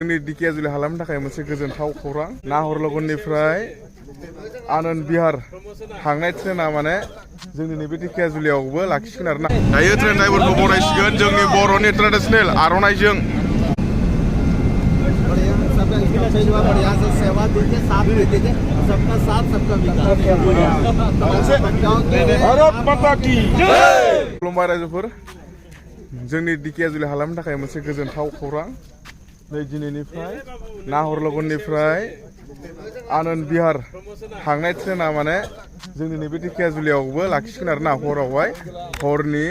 जोंनि दिकेजुलि हालामनि थाखाय मोनसे गोजोनथाव खौरां नाहरलगुननिफ्राय आनन्द बिहार थांनाय ट्रेना माने जोंनि नैबे दिकेजुलियावबो लाखिगोन आरोना दायो ट्रेन ड्राइभारखौ बरायसिगोन जोंनि बर'नि ट्रेडिशनेल आर'नाइजों खुलुमबाय रायजोफोर जोंनि दिकेजुलि हालामनि थाखाय मोनसे गोजोनथाव खौरां नै दिनैनिफ्राय नाहरलगुननिफ्राय आनन्द बिहार थांनाय ट्रेना माने जोंनि नैबे दिकेजुलियावबो लाखिगोन आरोना हरावहाय हरनि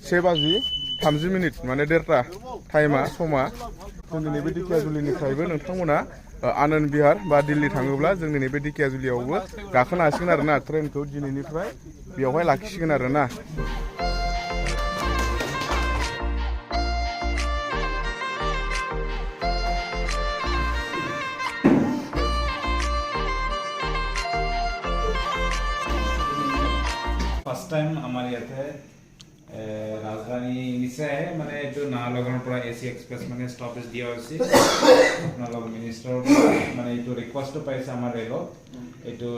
7:30 माने 1:30 टाइमा समा जोंनि नैबे दिकेजुलिनिफ्रायबो नोंथांमोना आनन्द बिहार बा दिल्ली थाङोब्ला जोंनि नैबे दिकेजुलियावबो गाखोनो हासिगोन आरोना ट्रेनखौ दिनैनिफ्राय बेयावहाय लाखिसिगोन आरोना फर्स्ट टाइम हमारे यहाँ राजधानी निश्चय है मैंने जो नाहरलगुन पूरा एसी एक्सप्रेस मैंने स्टॉपेज दिया उसी अपना लोग मिनिस्टर मैंने जो रिक्वेस्ट पाइसे हमारे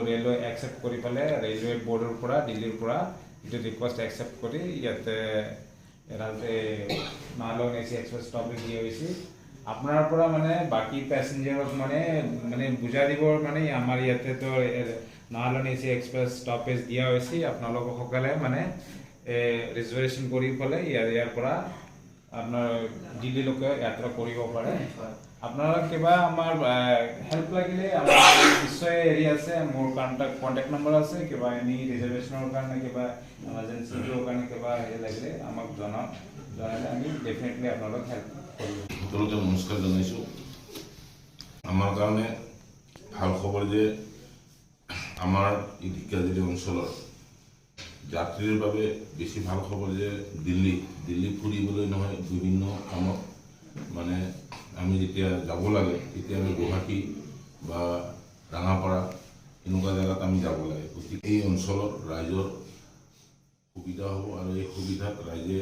रेलवे एक्सेप्ट करी पाले रेलवे बोर्डर पूरा दिल्ली पूरा जो रिक्वेस्ट एक्सेप्ट करी याते नाहरलगुन एसी एक्सप्रेस स्टॉपेज दिया उसी अपनार पूरा मैंने बाकी पैसेंजर मैंने बुझा दी मैंने हमारे यहाँ तो नाहरलगुन एसी एक्सप्रेस स्टॉपेज दिया हुई अपना सकले माने रिजर्वेशन करी फले यार পৰা আপনার দিল্লী লোকে যাত্রা কৰিব পাৰে আপনারা কিবা আমার হেল্প লাগিলে আমার নিশ্চয় এৰি আছে মোৰ কন্টাক্ট নম্বৰ আছে কিবা এনি ৰিজাৰ্ভেশনৰ কাৰণে কিবা এমাৰ্জেন্সিৰ কাৰণে কিবা লাগিলে আমাক জনালে আমি ডেফিনেটলি আপোনালোক হেল্প কৰিম সকলোকে নমস্কাৰ জনাইছো আমাৰ কাৰণে ভাল খবৰ যে আমার এই ঢেকিয়াজুলি অঞ্চলৰ যাত্ৰীৰ বাবে বেছি ভাল খবৰ যে দিল্লী ফুৰিবলৈ নহয় বিভিন্ন কামত মানে আমি যেতিয়া যাব লাগে তেতিয়া আমি গুৱাহাটী বা ৰাঙাপাৰা এনেকুৱা জায়গাত আমি যাব লাগে গতিকে এই অঞ্চলৰ ৰাইজৰ সুবিধা হ'ব আৰু এই সুবিধাত ৰাইজে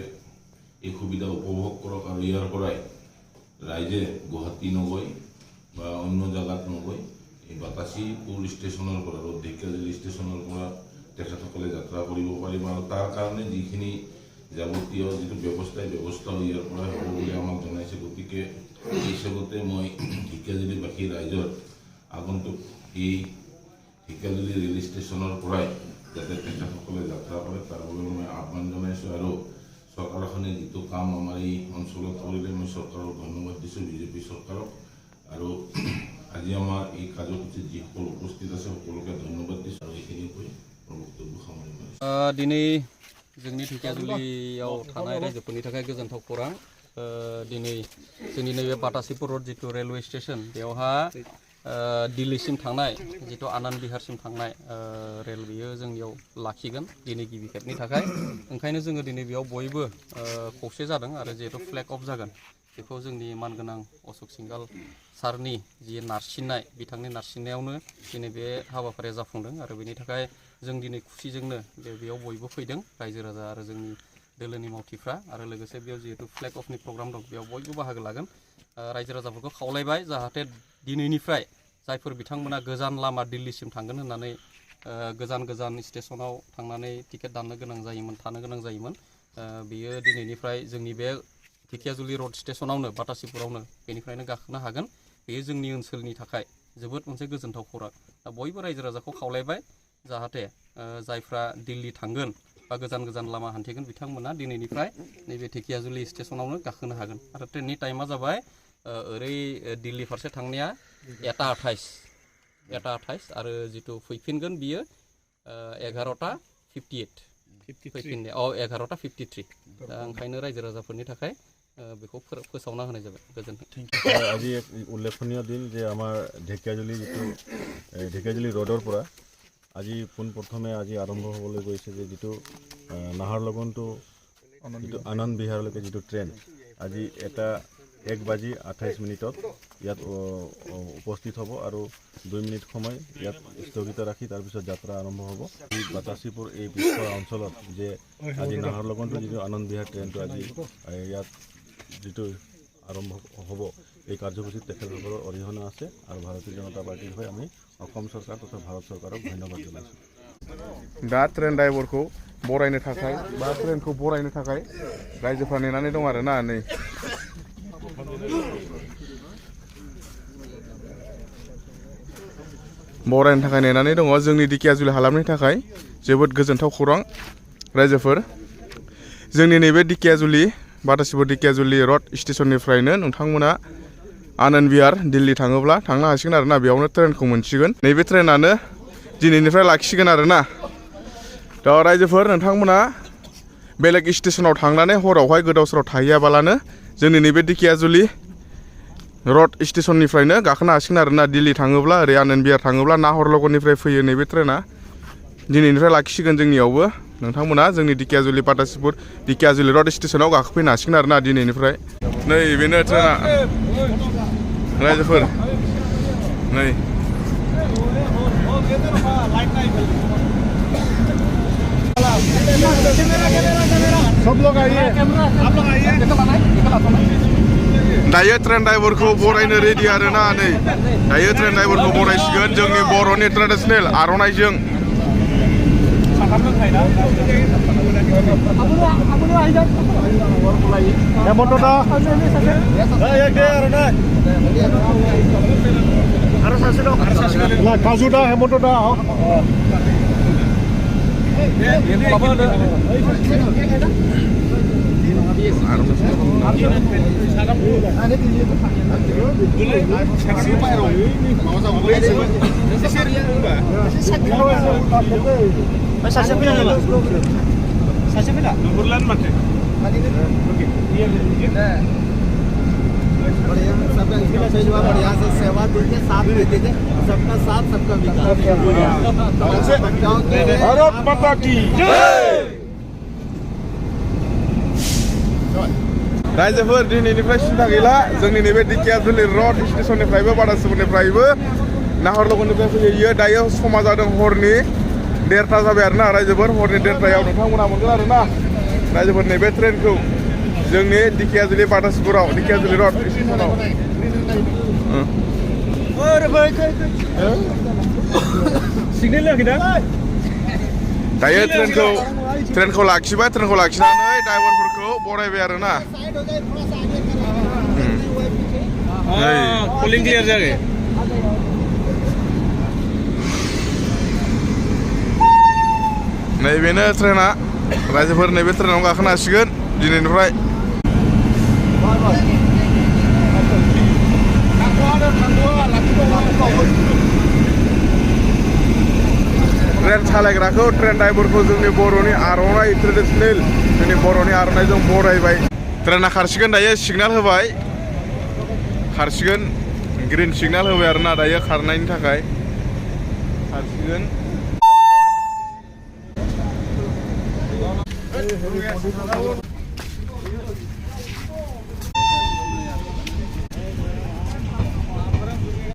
এই সুবিধা উপভোগ কৰক আৰু ইয়াৰ পৰাই ৰাইজে গুৱাহাটী নগৈ বা অন্য জায়গাত নগৈ এই বাতাসীপুৰ ষ্টেচনৰ পৰা ঢেকিয়াজুলি ষ্টেচনৰ পৰা তেখেতসকলে যাত্ৰা কৰিব পাৰিব আৰু তাৰ কাৰণে যিখিনি যাৱতীয় যিটো ব্যৱস্থা ইয়াৰ পৰা হ'ব বুলি আমাক জনাইছে গতিকে এই হিচাপতে মই ঢেকিয়াজুলিবাসী ৰাইজৰ আগন্তুক এই ঢেকিয়াজুলি ৰেল ষ্টেচনৰ পৰাই যাতে তেখেতসকলে যাত্ৰা কৰে তাৰ বাবে মই আহ্বান জনাইছোঁ আৰু চৰকাৰখনে যিটো কাম আমাৰ এই অঞ্চলত কৰিলে মই চৰকাৰক ধন্যবাদ দিছোঁ বিজেপি চৰকাৰক আৰু আজি আমাৰ এই কাৰ্যসূচীত যিসকল উপস্থিত আছে সকলোকে ধন্যবাদ দিছোঁ আৰু এইখিনি কৈ বক্তব্য সামৰণি दिनै जोंनि ढेकियाजुलियाव थानाय रायजोफोरनि थाखाय गोजोनथाव खौरां दिनै जोंनि नैबे बातासिपुर रड जितु रेलवे स्टेशन बेवहा दिल्लीसिम थांनाय जितु आनन्द बिहारसिम थांनाय रेल बियो जोंनियाव लाखिगोन दिनै गिबि खेबनि थाखाय ओंखायनो जोङो दिनै बेयाव बयबो खौसे जादों आरो जिहेतु फ्लेग अफ जागोन बेखौ जोंनि मानगोनां अशोक सिंघाल सारनि जि नारसिननाय बिथांनि नारसिननायावनो दिनै बे हाबाफारिया जाफुंदों आरो बेनि थाखाय जों दिनै खुसिजोंनो बेयाव बयबो फैदों रायजो राजा आरो जोंनि दोलोनि मावथिफ्रा आरो लोगोसे बेयाव जिहेतु फ्लेग अफनि प्रग्राम दं बेयाव बयबो बाहागो लागोन रायजो राजाफोरखौ खावलायबाय जाहाथे दिनैनिफ्राय जायफोर बिथांमोना गोजान लामा दिल्लीसिम थांगोन होननानै गोजान स्टेशनाव थांनानै टिकेट दाननो गोनां जायोमोन थानो गोनां जायोमोन बेयो दिनैनिफ्राय जोंनि बे ढेकियाजुलि रड स्टेशनावनो बातासिपुरावनो बेनिफ्रायनो गाखोनो हागोन बेयो जोंनि ओनसोलनि थाखाय जोबोद मोनसे गोजोनथाव खौरां दा बयबो रायजो राजाखौ खावलायबाय जाहाथे जायफ्रा दिल्ली थांगोन बा गोजान लामा हान्थिगोन बिथांमोना दिनैनिफ्राय नैबे ढेकियाजुलि स्टेशनावनो गाखोनो हागोन आरो ट्रेननि टाइमा जाबाय ओरै दिल्ली फारसे थांनाया 1:28 आरो जितु फैफिनगोन बियो 11:58 फैफिननाया 11:53 दा ओंखायनो रायजो राजाफोरनि थाखाय बेखौ फोसावना होनाय जाबाय गोजोन्थों আজি এক উল্লেখনীয় দিন যে আমাৰ ঢেকিয়াজুলি ৰডৰ পৰা আজি পোনপ্ৰথমে আজি আৰম্ভ হ'বলৈ গৈছে যে যিটো নাহৰলগুন টু আনন্দ বিহাৰলৈকে যিটো ট্ৰেইন আজি 1:28 ইয়াত উপস্থিত হ'ব আৰু 2 মিনিট সময় ইয়াত স্থগিত ৰাখি তাৰপিছত যাত্ৰা আৰম্ভ হ'ব এই বাতাসীপুৰ এই বিশ্ব অঞ্চলত যে আজি নাহৰলগুন টু যিটো আনন্দ বিহাৰ ট্ৰেইনটো আজি ইয়াত যিটো আৰম্ভ হ'ব এই কাৰ্যসূচীত তেখেতসকলৰ অৰিহণা আছে আৰু ভাৰতীয় জনতা পাৰ্টিৰ হৈ আমি অসম চৰকাৰ তথা ভাৰত চৰকাৰক ধন্যবাদ জনাইছোঁ। दा ट्रेन ड्राइभारखौ बरायनो थाखाय बा ट्रेनखौ बरायनो थाखाय रायजोफ्रा नेनानै दं आरोना नै बरायनो थाखाय नेनानै दङ जोंनि दिकियाजुलि हालामनि थाखाय जोबोद गोजोनथाव खौरां रायजोफोर जोंनि नैबे दिकियाजुलि बाटासिपुर दिकियाजुलि रड स्टेशननिफ्रायनो नोंथांमोना आनन्द बिहार दिल्ली थाङोब्ला थांनो हासिगोन आरोना बेयावनो ट्रेनखौ मोनसिगोन नैबे ट्रेनानो दिनैनिफ्राय लाखिसिगोन आरोना दा रायजोफोर नोंथांमोना बेलेग स्टेशनाव थांनानै हरावहाय गोदाव सोराव थाहैयाबालानो जोंनि नैबे दिकियाजुलि रड स्टेशननिफ्रायनो गाखोनो हासिगोन आरोना दिल्ली थाङोब्ला ओरै आनन्द बिहार थाङोब्ला नाहरलगुननिफ्राय फैयो नैबे ट्रेना दिनैनिफ्राय लाखिसिगोन जोंनियावबो नोंथांमोना जोंनि दिकियाजुलि बाटासिपुर दिकियाजुलि रड स्टेशनाव गाखोफैनो हासिगोन आरोना दिनैनिफ्राय नै बेनो ट्रेना रायजोफोर नै दायो ट्रेन ड्राइभारखौ बरायनो रेडि आरोना नै दायो ट्रेन ड्राइभारखौ बरायसिगोन जोंनि बर'नि ट्रेडिसनेल आर'नाइजों काजुदा हेमन्तदा बढ़िया से सेवा दीजिए साथ में दीजिए सबका साथ सबका विकास भारत माता की रायजोफोर दिनैनिफ्राय सिन्था गैला जोंनि नैबे दिकियाजुलि रड स्टेशननिफ्रायबो बाटासिपुरनिफ्रायबो नाहरलगुननिफ्राय फैयो दायो समा जादों हरनि 1:30 जाबाय आरोना रायजोफोर हरनि 1:30 नोंथांमोना मोनगोन आरोना रायजोफोर नैबे ट्रेनखौ जोंनि दिकियाजुलि बाटासिपुराव दिकियाजुलि रड स्टेशनाव दायो ट्रेनखौ लाखिबाय ट्रेनखौ लाखिनानै ड्राइभारफोरखौ बरायबाय आरोना कलिं क्लियर जाबाय नैबेनो ट्रेना रायजोफोर नैबे ट्रेनाव गाखोनो हासिगोन दिनैनिफ्राय ट्रेन सालायग्राखौ ट्रेन ड्राइभारखौ जोंनि बर'नि आर'नाइ ट्रेडिसनेल जोंनि बर'नि आर'नाइजों बरायबाय ट्रेना खारसिगोन दायो सिगनाल होबाय खारसिगोन ग्रिन सिगनाल होबाय आरोना दायो खारनायनि थाखाय खारसिगोन